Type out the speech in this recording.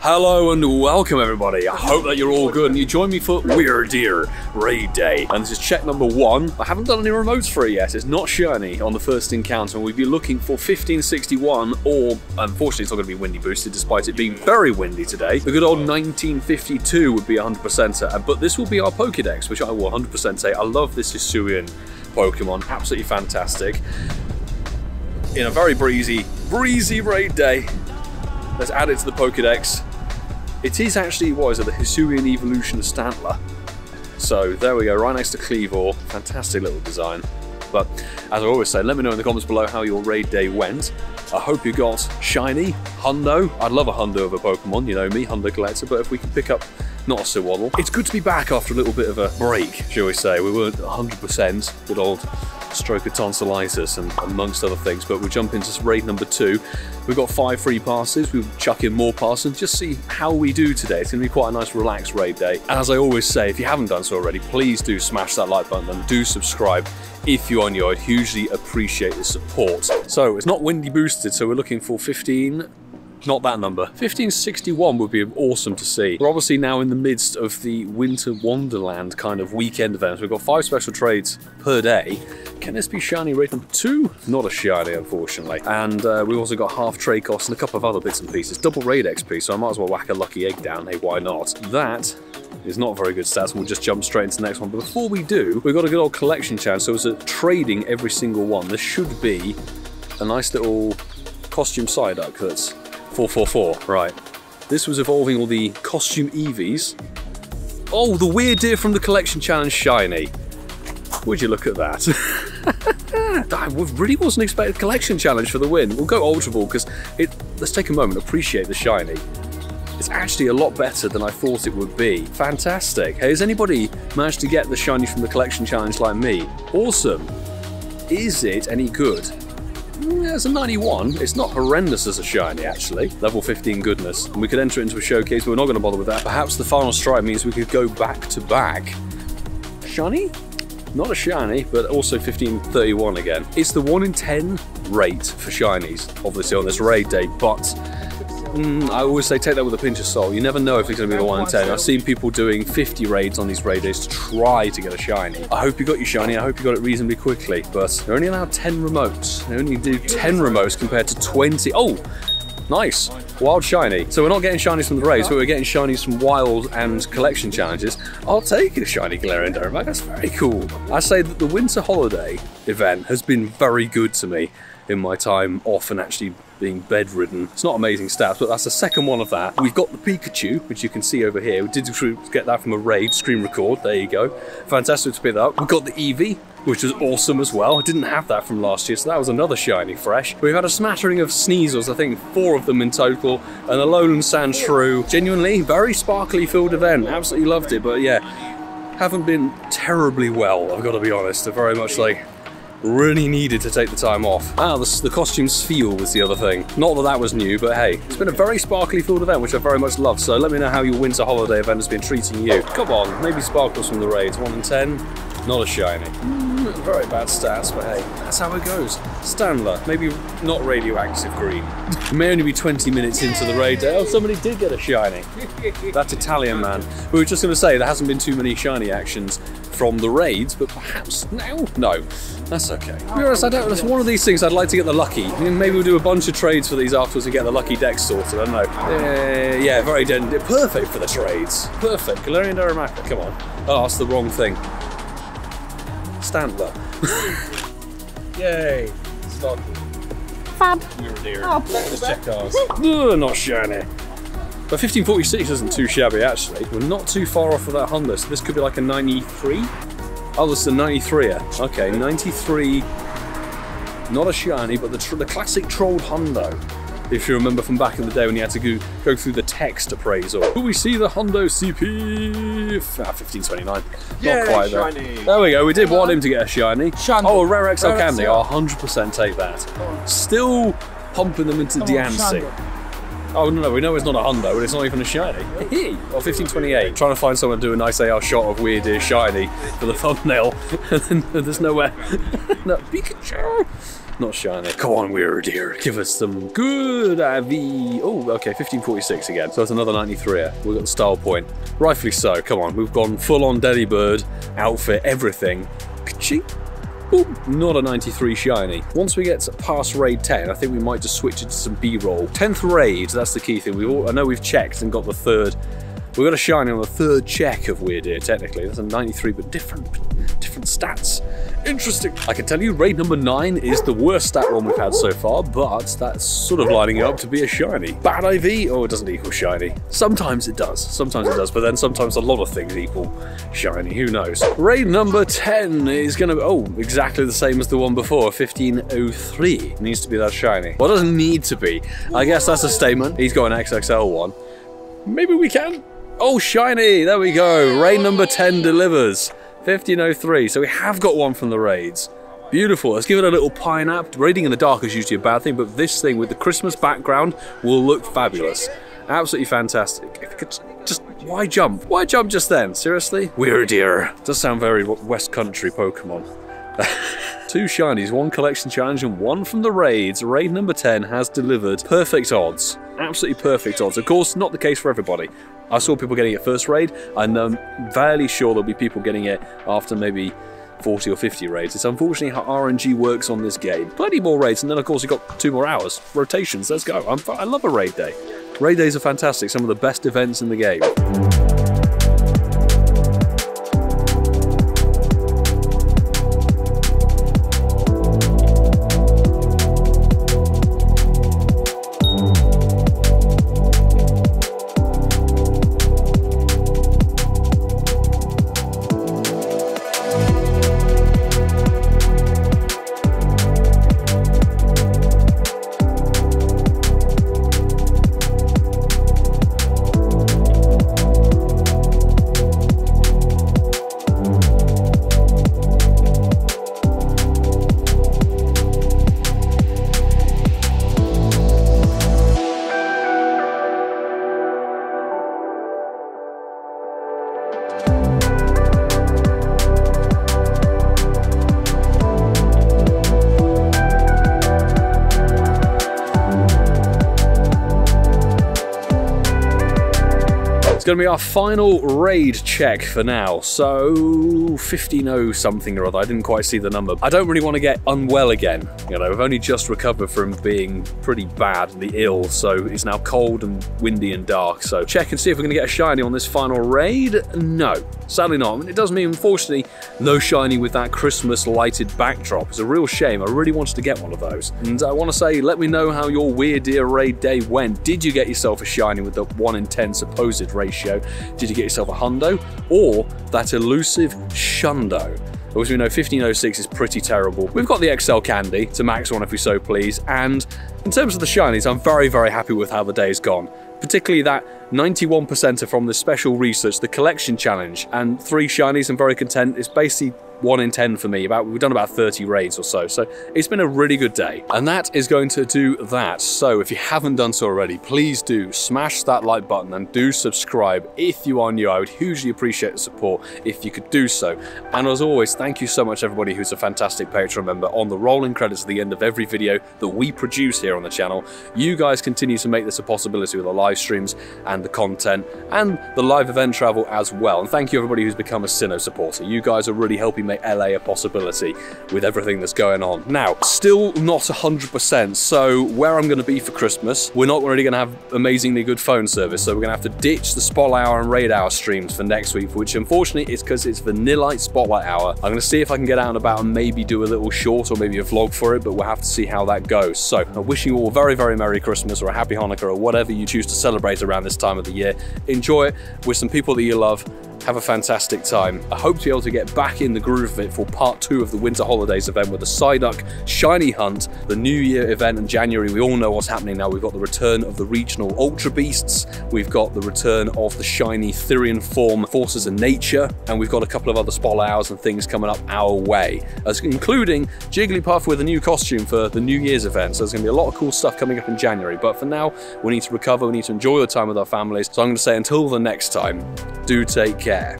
Hello and welcome everybody. I hope that you're all good and you join me for Wyrdeer Raid Day. And this is check number 1. I haven't done any remotes for it yet. It's not shiny on the first encounter. We'll be looking for 1561 or, unfortunately, it's not going to be windy boosted despite it being very windy today. The good old 1952 would be 100%er, but this will be our Pokédex, which I will 100% say. I love this Hisuian Pokemon. Absolutely fantastic. In a very breezy raid day. Let's add it to the Pokédex. It is actually, what is it, the Hisuian evolution of Stantler. So there we go, right next to Cleavor. Fantastic little design. But as I always say, let me know in the comments below how your raid day went. I hope you got shiny, hundo. I'd love a hundo of a Pokemon, you know me, hundo collector, but if we can pick up not a Sewaddle. It's good to be back after a little bit of a break, shall we say. We weren't 100%, good old stroke of tonsillitis and amongst other things, but we'll jump into raid number 2. We've got 5 free passes, we'll chuck in more passes and just see how we do today. It's going to be quite a nice relaxed raid day. And as I always say, if you haven't done so already, please do smash that like button and do subscribe if you're new. I'd hugely appreciate the support. So it's not windy boosted, so we're looking for 15... not that number. 1561 would be awesome to see. We're obviously now in the midst of the Winter Wonderland kind of weekend event. We've got 5 special trades per day. Can this be shiny raid number 2? Not a shiny, unfortunately. And we've also got half trade costs and a couple of other bits and pieces. Double raid XP, so I might as well whack a lucky egg down. Hey, why not? That is not very good stats, and we'll just jump straight into the next one. But before we do, we've got a good old collection chance. So it's trading every single one. This should be a nice little costume Psyduck that's 444, right. This was evolving all the costume Eevees. Oh, the Wyrdeer from the collection challenge shiny. Would you look at that? I really wasn't expecting a collection challenge for the win. We'll go Ultra Ball because let's take a moment, appreciate the shiny. It's actually a lot better than I thought it would be. Fantastic. Hey, has anybody managed to get the shiny from the collection challenge like me? Awesome. Is it any good? Yeah, it's a 91. It's not horrendous as a shiny, actually. Level 15 goodness. And we could enter it into a showcase, but we're not going to bother with that. Perhaps the final strike means we could go back to back. Shiny? Not a shiny, but also 1531 again. It's the 1 in 10 rate for shinies, obviously, on this raid day, but I always say take that with a pinch of salt. You never know if it's going to be the 1 in 10. I've seen people doing 50 raids on these raid days to try to get a shiny. I hope you got your shiny. I hope you got it reasonably quickly, but they're only allowed 10 remotes. They only do 10 remotes compared to 20. Oh, nice. Wild shiny. So we're not getting shinies from the raids, but we're getting shinies from wild and collection challenges. I'll take a shiny Galarian Darumaka. That's very cool. I say that the Winter Holiday event has been very good to me in my time off and actually being bedridden. It's not amazing stats, but that's the second one of that. We've got the Pikachu, which you can see over here. We did get that from a raid, screen record, there you go. Fantastic to pick that up. We've got the Eevee, which was awesome as well. I didn't have that from last year, so that was another shiny fresh. We've had a smattering of Sneasels, I think 4 of them in total, and a Lowland Sandshrew. Genuinely, very sparkly filled event. Absolutely loved it, but yeah, haven't been terribly well, I've got to be honest. They're very much like, really needed to take the time off. Ah, the costumes feel was the other thing. Not that that was new, but hey, it's been a very sparkly filled event, which I very much love. So let me know how your Winter Holiday event has been treating you. Come on, maybe sparkles from the raids. 1 in 10, not a shiny. Very bad stats, but hey, that's how it goes. Stantler, maybe not radioactive green. It may only be 20 minutes into the raid day. Oh, somebody did get a shiny. That Italian man. We were just going to say, there hasn't been too many shiny actions from the raids, but perhaps now? No, that's okay. To be honest, it's one of these things I'd like to get the lucky. Maybe we'll do a bunch of trades for these afterwards and get the lucky deck sorted, I don't know. Yeah, very perfect for the trades. Perfect. Galarian Darumaka, come on. Oh, that's the wrong thing. Stantler. Yay. Started. Fab. Wyrdeer. Oh, let's check ours. Not shiny. But 1546 isn't too shabby, actually. We're not too far off of that Honda, so this could be like a 93? Oh, this is a 93er. Okay, 93. Not a shiny, but the classic trolled Hundo. If you remember from back in the day when you had to go through the text appraisal. Will we see the Hundo CP? 1529. Yeah, not quite there. shiny. There we go, we did want him to get a shiny. Shiny. Oh, a rare XL Candy. XL. I'll 100% take that. Still pumping them into Diancie. Oh no, we know it's not a hundo, but it's not even a shiny. Or 1528. Trying to find someone to do a nice AR shot of Wyrdeer shiny for the thumbnail. And then there's nowhere. No, Pikachu! Not shiny. Come on, Wyrdeer. Give us some good IV. Oh, okay, 1546 again. So that's another 93. We've got the style point. Rightfully so. Come on, we've gone full-on Delibird outfit, everything. Ka-ching. Ooh, not a 93 shiny. Once we get past raid 10, I think we might just switch it to some B-roll. 10th raid, that's the key thing. I know we've checked and got the third. We've got a shiny on the third check of Wyrdeer, technically. That's a 93, but different stats. Interesting. I can tell you raid number 9 is the worst stat one we've had so far, but that's sort of lining up to be a shiny. Bad IV? Oh, it doesn't equal shiny. Sometimes it does, but then sometimes a lot of things equal shiny, who knows. Raid number 10 is gonna be, oh, exactly the same as the one before, 1503. It needs to be that shiny. Well, it doesn't need to be. I guess that's a statement. He's got an XXL one. Maybe we can. Oh, shiny, there we go. Raid number 10 delivers. 1503, so we have got one from the raids. Beautiful, let's give it a little pineapple. Raiding in the dark is usually a bad thing, but this thing with the Christmas background will look fabulous. Absolutely fantastic. If you could just, why jump? Why jump just then? Seriously? Wyrdeer. Does sound very West Country Pokemon. 2 shinies, 1 collection challenge and 1 from the raids. Raid number 10 has delivered perfect odds. Absolutely perfect odds. Of course, not the case for everybody. I saw people getting it first raid, and I'm fairly sure there'll be people getting it after maybe 40 or 50 raids. It's unfortunately how RNG works on this game. Plenty more raids, and then of course you've got 2 more hours. Rotations, let's go. I love a raid day. Raid days are fantastic, some of the best events in the game. It's going to be our final raid check for now, so 15-0 something or other. I didn't quite see the number. I don't really want to get unwell again. You know, I've only just recovered from being pretty badly ill, so it's now cold and windy and dark. So check and see if we're going to get a shiny on this final raid. No, sadly not. I mean, it does mean, unfortunately, no shiny with that Christmas lighted backdrop. It's a real shame. I really wanted to get one of those. And I want to say, let me know how your Wyrdeer raid day went. Did you get yourself a shiny with the 1 in 10 supposed ratio? Did you get yourself a hundo or that elusive shundo? As we know, 1506 is pretty terrible. We've got the XL candy to max one if we so please, and in terms of the shinies, I'm very, very happy with how the day's gone. Particularly that 91%er from the special research, the collection challenge, and 3 shinies. I'm very content. It's basically 1 in 10 for me. We've done about 30 raids or so, so it's been a really good day. And that is going to do that. So if you haven't done so already, please do smash that like button and do subscribe. If you are new, I would hugely appreciate the support if you could do so. And as always, thank you so much everybody who's a fantastic Patreon member. On the rolling credits at the end of every video that we produce here on the channel, you guys continue to make this a possibility with the live streams and the content and the live event travel as well. And thank you everybody who's become a Sinnoh supporter. You guys are really helping make LA a possibility with everything that's going on. Now, still not 100%, so where I'm going to be for Christmas, we're not really going to have amazingly good phone service, so we're going to have to ditch the Spotlight Hour and Raid Hour streams for next week, which unfortunately is because it's Vanillite Spotlight Hour. I'm going to see if I can get out and about and maybe do a little short or maybe a vlog for it, but we'll have to see how that goes. So, I'm wishing you all a very, very Merry Christmas or a Happy Hanukkah or whatever you choose to celebrate around this time of the year. Enjoy it with some people that you love. Have a fantastic time. I hope to be able to get back in the groove proof of it for part 2 of the Winter Holidays event with the Psyduck Shiny Hunt, the New Year event in January. We all know what's happening now. We've got the return of the regional Ultra Beasts, we've got the return of the shiny Therian form Forces of Nature, and we've got a couple of other Spolars and things coming up our way, including Jigglypuff with a new costume for the New Year's event. So there's going to be a lot of cool stuff coming up in January. But for now, we need to recover, we need to enjoy the time with our families. So I'm going to say until the next time, do take care.